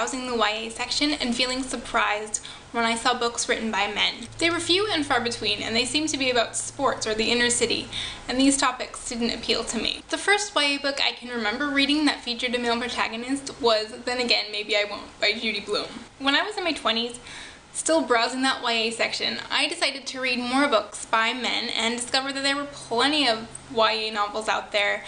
browsing the YA section and feeling surprised when I saw books written by men. They were few and far between, and they seemed to be about sports or the inner city, and these topics didn't appeal to me. The first YA book I can remember reading that featured a male protagonist was Then Again, Maybe I Won't by Judy Blume. When I was in my 20s, still browsing that YA section, I decided to read more books by men and discovered that there were plenty of YA novels out there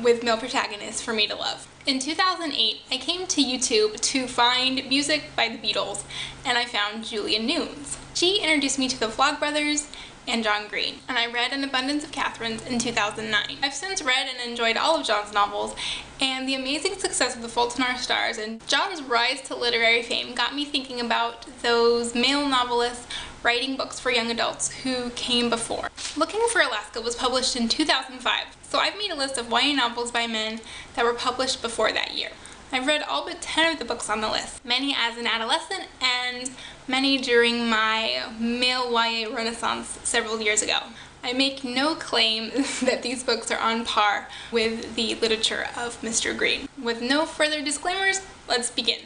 with male protagonists for me to love. In 2008, I came to YouTube to find music by the Beatles, and I found Julia Nunes. She introduced me to the Vlogbrothers and John Green, and I read An Abundance of Catherines in 2009. I've since read and enjoyed all of John's novels, and the amazing success of The Fault in Our Stars and John's rise to literary fame got me thinking about those male novelists writing books for young adults who came before. Looking for Alaska was published in 2005, so I've made a list of YA novels by men that were published before that year. I've read all but 10 of the books on the list, many as an adolescent and many during my male YA renaissance several years ago. I make no claim that these books are on par with the literature of Mr. Green. With no further disclaimers, let's begin.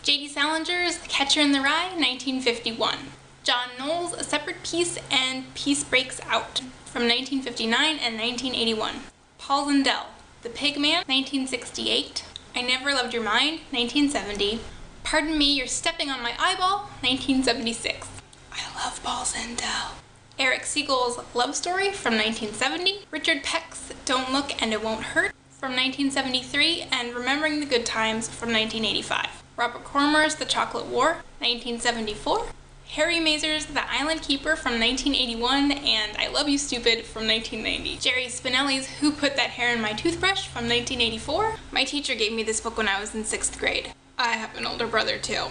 J.D. Salinger's Catcher in the Rye, 1951. John Knowles' A Separate Peace and Peace Breaks Out, from 1959 and 1981. Paul Zindel, The Pig Man, 1968. I Never Loved Your Mind, 1970. Pardon Me, You're Stepping on My Eyeball, 1976. I love Paul Zindel. Eric Siegel's Love Story from 1970. Richard Peck's Don't Look and It Won't Hurt from 1973, and Remembering the Good Times from 1985. Robert Cormer's The Chocolate War, 1974. Harry Mazer's The Island Keeper from 1981, and I Love You Stupid from 1990. Jerry Spinelli's Who Put That Hair in My Toothbrush from 1984. My teacher gave me this book when I was in 6th grade. I have an older brother too.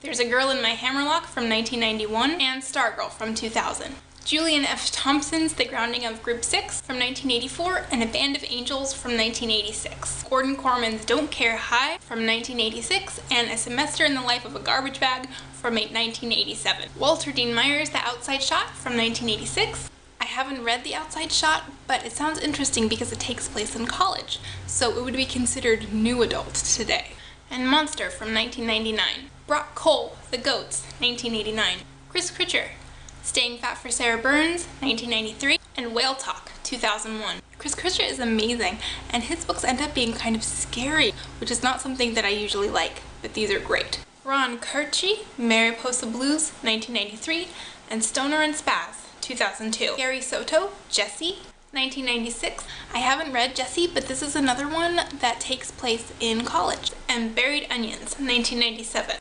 There's a Girl in My Hammerlock from 1991, and Stargirl from 2000. Julian F. Thompson's The Grounding of Group 6 from 1984, and A Band of Angels from 1986. Gordon Corman's Don't Care High from 1986, and A Semester in the Life of a Garbage Bag from 1987. Walter Dean Meyer's The Outside Shot from 1986. I haven't read The Outside Shot, but it sounds interesting because it takes place in college, so it would be considered new adult today. And Monster from 1999. Brock Cole, The Goats, 1989. Chris Critcher, Staying Fat for Sarah Burns, 1993, and Whale Talk, 2001. Chris Critcher is amazing, and his books end up being kind of scary, which is not something that I usually like, but these are great. Ron Curci, Mariposa Blues, 1993, and Stoner and Spaz, 2002. Gary Soto, Jessie, 1996. I haven't read Jessie, but this is another one that takes place in college. And Buried Onions, 1997.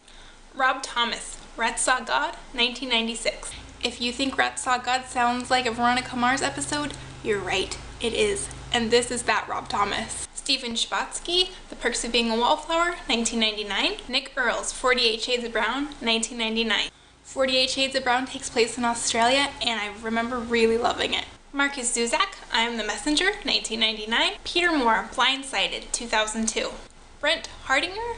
Rob Thomas, Rats Saw God, 1996. If you think Rats Saw God sounds like a Veronica Mars episode, you're right, it is. And this is that Rob Thomas. Stephen Chbosky, The Perks of Being a Wallflower, 1999. Nick Earls, 48 Shades of Brown, 1999. 48 Shades of Brown takes place in Australia, and I remember really loving it. Marcus Zuzak, I Am the Messenger, 1999. Peter Moore, Blindsided, 2002. Brent Hardinger,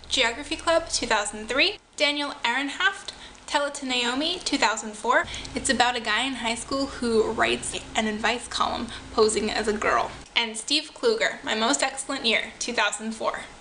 Geography Club, 2003. Daniel Ehrenhaft, Tell It to Naomi, 2004. It's about a guy in high school who writes an advice column posing as a girl. And Steve Kluger, My Most Excellent Year, 2004.